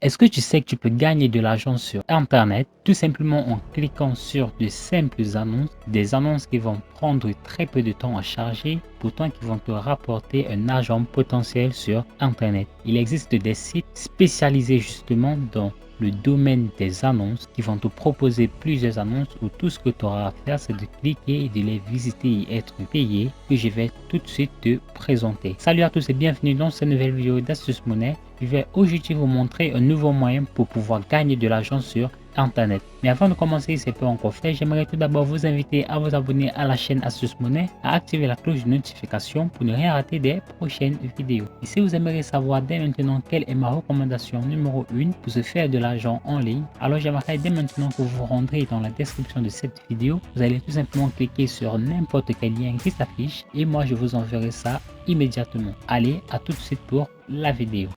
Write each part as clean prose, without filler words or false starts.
Est-ce que tu sais que tu peux gagner de l'argent sur Internet tout simplement en cliquant sur de simples annonces, des annonces qui vont prendre très peu de temps à charger, pourtant qui vont te rapporter un argent potentiel sur Internet. Il existe des sites spécialisés justement dans le domaine des annonces qui vont te proposer plusieurs annonces où tout ce que tu auras à faire c'est de cliquer et de les visiter et être payé que je vais tout de suite te présenter. Salut à tous et bienvenue dans cette nouvelle vidéo d'Astuce Monnaie. Je vais aujourd'hui vous montrer un nouveau moyen pour pouvoir gagner de l'argent sur Internet. Mais avant de commencer, si ce n'est pas encore fait, j'aimerais tout d'abord vous inviter à vous abonner à la chaîne Astuce Monnaie, à activer la cloche de notification pour ne rien rater des prochaines vidéos. Et si vous aimeriez savoir dès maintenant quelle est ma recommandation numéro 1 pour se faire de l'argent en ligne, alors j'aimerais dès maintenant que vous vous rendrez dans la description de cette vidéo. Vous allez tout simplement cliquer sur n'importe quel lien qui s'affiche et moi je vous enverrai ça immédiatement. Allez, à tout de suite pour la vidéo.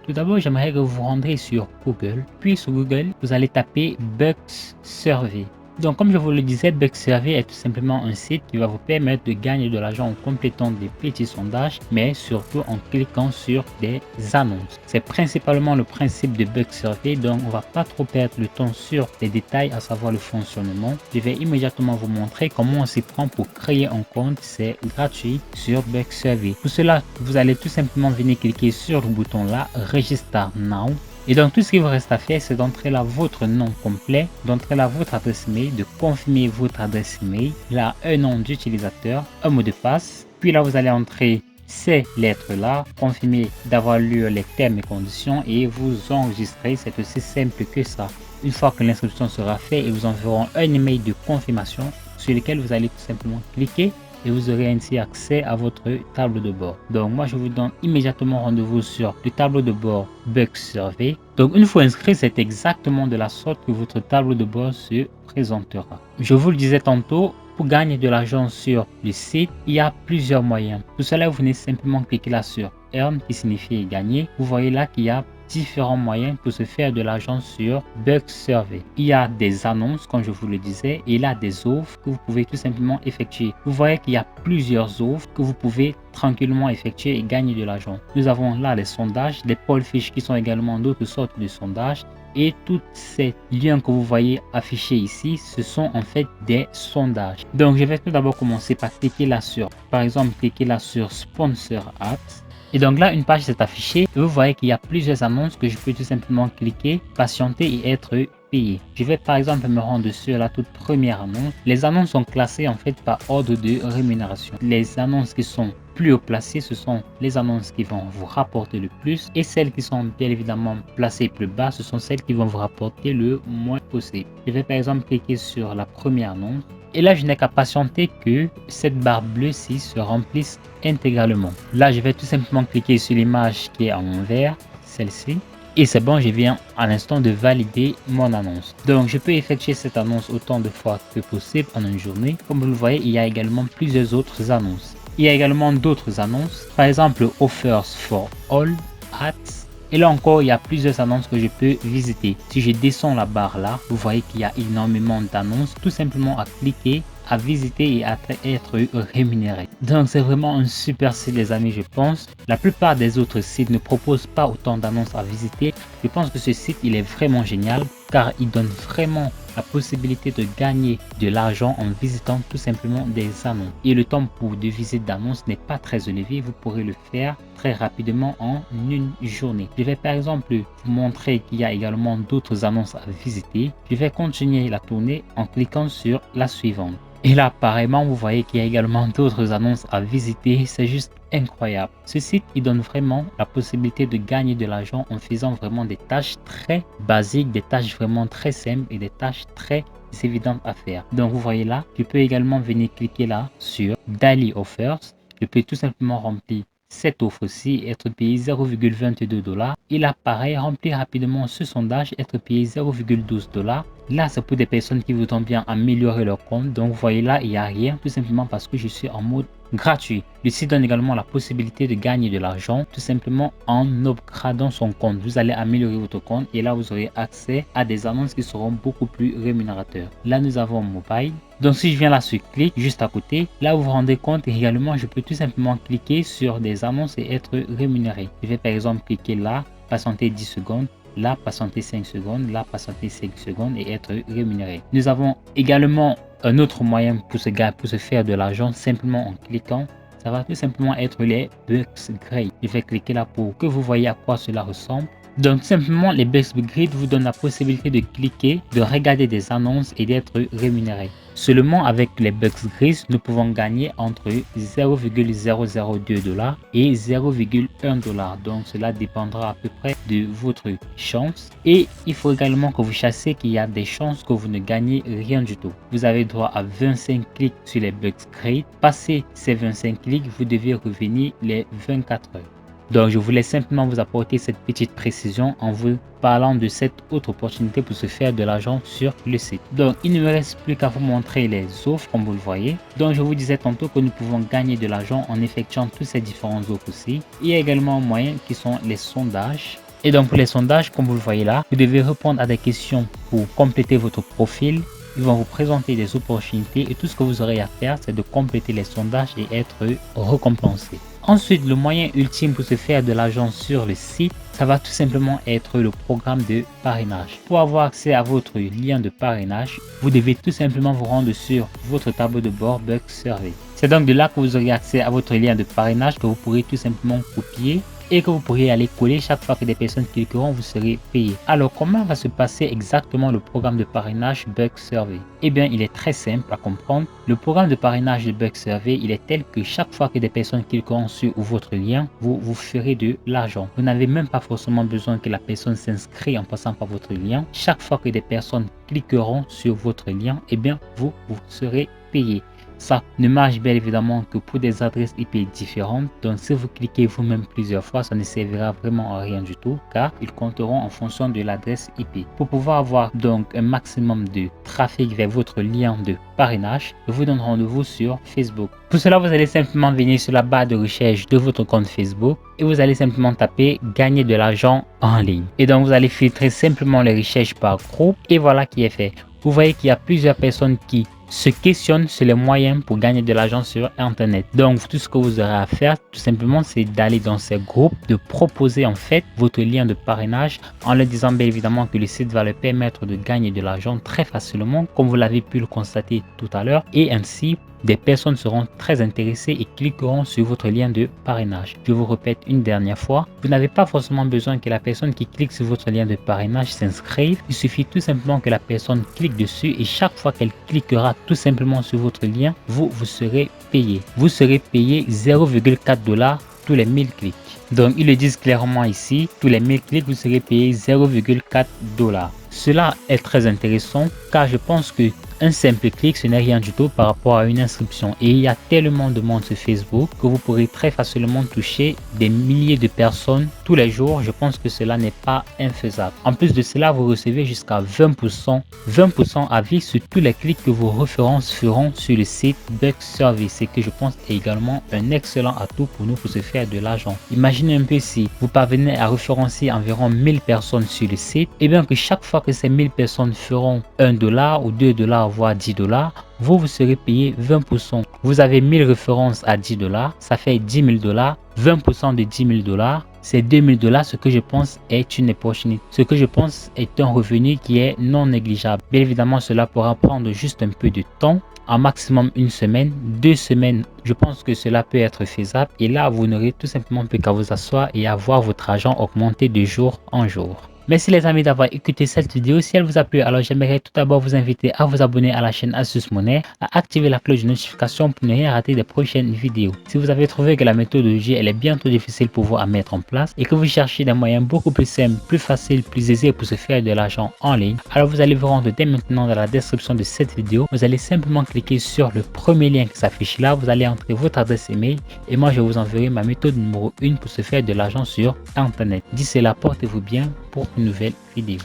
Tout d'abord, j'aimerais que vous vous rendrez sur Google. Puis sur Google, vous allez taper Bucks Survey. Donc comme je vous le disais, Bucks Survey est tout simplement un site qui va vous permettre de gagner de l'argent en complétant des petits sondages, mais surtout en cliquant sur des annonces. C'est principalement le principe de Bucks Survey, donc on va pas trop perdre le temps sur les détails, à savoir le fonctionnement. Je vais immédiatement vous montrer comment on s'y prend pour créer un compte. C'est gratuit sur Bucks Survey. Pour cela, vous allez tout simplement venir cliquer sur le bouton là, Register Now. Et donc tout ce qu'il vous reste à faire, c'est d'entrer là votre nom complet, d'entrer là votre adresse email, de confirmer votre adresse email, là un nom d'utilisateur, un mot de passe, puis là vous allez entrer ces lettres là, confirmer d'avoir lu les termes et conditions et vous enregistrer. C'est aussi simple que ça. Une fois que l'inscription sera faite, ils vous enverront un email de confirmation sur lequel vous allez tout simplement cliquer et vous aurez ainsi accès à votre tableau de bord. Donc moi je vous donne immédiatement rendez-vous sur le tableau de bord Bucks Survey. Donc une fois inscrit, c'est exactement de la sorte que votre tableau de bord se présentera. Je vous le disais tantôt, pour gagner de l'argent sur le site, il y a plusieurs moyens. Pour cela, vous venez simplement cliquer là sur Earn qui signifie gagner. Vous voyez là qu'il y a différents moyens pour se faire de l'argent sur Bucks Survey. Il y a des annonces, comme je vous le disais, et il y a des offres que vous pouvez tout simplement effectuer. Vous voyez qu'il y a plusieurs offres que vous pouvez tranquillement effectuer et gagner de l'argent. Nous avons là les sondages, les poll fish qui sont également d'autres sortes de sondages. Et tous ces liens que vous voyez affichés ici, ce sont en fait des sondages. Donc je vais tout d'abord commencer par cliquer là sur, par exemple, cliquer là sur Sponsor Ads. Et donc là, une page s'est affichée et vous voyez qu'il y a plusieurs annonces que je peux tout simplement cliquer, patienter et être payé. Je vais par exemple me rendre sur la toute première annonce. Les annonces sont classées en fait par ordre de rémunération. Les annonces qui sont plus haut placées, ce sont les annonces qui vont vous rapporter le plus et celles qui sont bien évidemment placées plus bas, ce sont celles qui vont vous rapporter le moins possible. Je vais par exemple cliquer sur la première annonce. Et là, je n'ai qu'à patienter que cette barre bleue-ci se remplisse intégralement. Là, je vais tout simplement cliquer sur l'image qui est en vert, celle-ci. Et c'est bon, je viens à l'instant de valider mon annonce. Donc, je peux effectuer cette annonce autant de fois que possible en une journée. Comme vous le voyez, il y a également plusieurs autres annonces. Il y a également d'autres annonces. Par exemple, Offers for All Ads. Et là encore, il y a plusieurs annonces que je peux visiter. Si je descends la barre là, vous voyez qu'il y a énormément d'annonces. Tout simplement à cliquer, à visiter et à être rémunéré. Donc c'est vraiment un super site les amis, je pense. La plupart des autres sites ne proposent pas autant d'annonces à visiter. Je pense que ce site il est vraiment génial car il donne vraiment la possibilité de gagner de l'argent en visitant tout simplement des annonces. Et le temps de visite d'annonces n'est pas très élevé, vous pourrez le faire très rapidement en une journée. Je vais par exemple vous montrer qu'il y a également d'autres annonces à visiter. Je vais continuer la tournée en cliquant sur la suivante. Et là, pareillement, vous voyez qu'il y a également d'autres annonces à visiter. C'est juste incroyable. Ce site, il donne vraiment la possibilité de gagner de l'argent en faisant vraiment des tâches très basiques, des tâches vraiment très simples et des tâches très évidentes à faire. Donc, vous voyez là, je peux également venir cliquer là sur Daily Offers. Je peux tout simplement remplir cette offre-ci, être payé 0,22 $. Et là, pareil, remplir rapidement ce sondage, être payé 0,12 $. Là, c'est pour des personnes qui voudront bien améliorer leur compte. Donc, vous voyez là, il n'y a rien, tout simplement parce que je suis en mode gratuit. Le site donne également la possibilité de gagner de l'argent tout simplement en upgradant son compte. Vous allez améliorer votre compte et là vous aurez accès à des annonces qui seront beaucoup plus rémunérateurs. Là nous avons mobile. Donc si je viens là sur clic juste à côté, là vous vous rendez compte également je peux tout simplement cliquer sur des annonces et être rémunéré. Je vais par exemple cliquer là, patienter 10 secondes. Là, patienter 5 secondes, là, patienter 5 secondes et être rémunéré. Nous avons également un autre moyen pour se faire de l'argent simplement en cliquant. Ça va tout simplement être les Bucks Grid. Je vais cliquer là pour que vous voyez à quoi cela ressemble. Donc tout simplement les Bucks Grid vous donnent la possibilité de cliquer, de regarder des annonces et d'être rémunéré. Seulement avec les Bucks Grid, nous pouvons gagner entre 0,002 $ et 0,1 $. Donc cela dépendra à peu près de votre chance. Et il faut également que vous chassiez qu'il y a des chances que vous ne gagnez rien du tout. Vous avez droit à 25 clics sur les Bucks Grid. Passé ces 25 clics, vous devez revenir les 24 heures. Donc je voulais simplement vous apporter cette petite précision en vous parlant de cette autre opportunité pour se faire de l'argent sur le site. Donc il ne me reste plus qu'à vous montrer les offres comme vous le voyez. Donc je vous disais tantôt que nous pouvons gagner de l'argent en effectuant tous ces différents offres aussi. Il y a également un moyen qui sont les sondages. Et donc pour les sondages, comme vous le voyez là, vous devez répondre à des questions pour compléter votre profil. Ils vont vous présenter des opportunités et tout ce que vous aurez à faire, c'est de compléter les sondages et être récompensé. Ensuite, le moyen ultime pour se faire de l'argent sur le site, ça va tout simplement être le programme de parrainage. Pour avoir accès à votre lien de parrainage, vous devez tout simplement vous rendre sur votre tableau de bord Bucks Survey. C'est donc de là que vous aurez accès à votre lien de parrainage que vous pourrez tout simplement copier et que vous pourriez aller coller chaque fois que des personnes cliqueront, vous serez payé. Alors comment va se passer exactement le programme de parrainage Bucks Survey? Eh bien il est très simple à comprendre. Le programme de parrainage de Bucks Survey, il est tel que chaque fois que des personnes cliqueront sur votre lien, vous ferez de l'argent. Vous n'avez même pas forcément besoin que la personne s'inscrit en passant par votre lien. Chaque fois que des personnes cliqueront sur votre lien, eh bien vous serez payé. Ça ne marche bien évidemment que pour des adresses IP différentes. Donc si vous cliquez vous-même plusieurs fois, ça ne servira vraiment à rien du tout car ils compteront en fonction de l'adresse IP. Pour pouvoir avoir donc un maximum de trafic vers votre lien de parrainage, je vous donne rendez-vous sur Facebook. Pour cela, vous allez simplement venir sur la barre de recherche de votre compte Facebook et vous allez simplement taper gagner de l'argent en ligne. Et donc vous allez filtrer simplement les recherches par groupe et voilà qui est fait. Vous voyez qu'il y a plusieurs personnes qui se questionnent sur les moyens pour gagner de l'argent sur internet. Donc tout ce que vous aurez à faire tout simplement c'est d'aller dans ces groupes, de proposer en fait votre lien de parrainage en leur disant bien évidemment que le site va leur permettre de gagner de l'argent très facilement comme vous l'avez pu le constater tout à l'heure et ainsi des personnes seront très intéressées et cliqueront sur votre lien de parrainage. Je vous répète une dernière fois, vous n'avez pas forcément besoin que la personne qui clique sur votre lien de parrainage s'inscrive. Il suffit tout simplement que la personne clique dessus et chaque fois qu'elle cliquera tout simplement sur votre lien, vous serez payé. Vous serez payé 0,4 $ tous les 1000 clics. Donc ils le disent clairement ici, tous les 1000 clics vous serez payé 0,4 $. Cela est très intéressant car je pense que un simple clic, ce n'est rien du tout par rapport à une inscription. Et il y a tellement de monde sur Facebook que vous pourrez très facilement toucher des milliers de personnes tous les jours. Je pense que cela n'est pas infaisable. En plus de cela, vous recevez jusqu'à 20% à vie sur tous les clics que vos références feront sur le site Bucks Survey. C'est que je pense est également un excellent atout pour nous pour se faire de l'argent. Imaginez un peu si vous parvenez à référencer environ 1000 personnes sur le site, et bien que chaque fois que ces 1000 personnes feront 1 $ ou 2 $, voire 10 $, vous serez payé 20%. Vous avez 1000 références à 10 $, ça fait 10 000 $. 20% de 10 000 $, c'est 2 000 $, ce que je pense est une opportunité. Ce que je pense est un revenu qui est non négligeable. Bien évidemment, cela pourra prendre juste un peu de temps. En maximum une semaine, 2 semaines, je pense que cela peut être faisable. Et là, vous n'aurez tout simplement plus qu'à vous asseoir et à voir votre argent augmenter de jour en jour. Merci les amis d'avoir écouté cette vidéo. Si elle vous a plu, alors j'aimerais tout d'abord vous inviter à vous abonner à la chaîne Astuce Monnaie, à activer la cloche de notification pour ne rien rater des prochaines vidéos. Si vous avez trouvé que la méthodologie elle est bien trop difficile pour vous à mettre en place et que vous cherchez des moyens beaucoup plus simples, plus faciles, plus aisés pour se faire de l'argent en ligne, alors vous allez vous rendre dès maintenant dans la description de cette vidéo. Vous allez simplement cliquer sur le premier lien qui s'affiche là. Vous allez entrer votre adresse email et moi je vous enverrai ma méthode numéro 1 pour se faire de l'argent sur internet. D'ici là, portez-vous bien pour une nouvelle vidéo.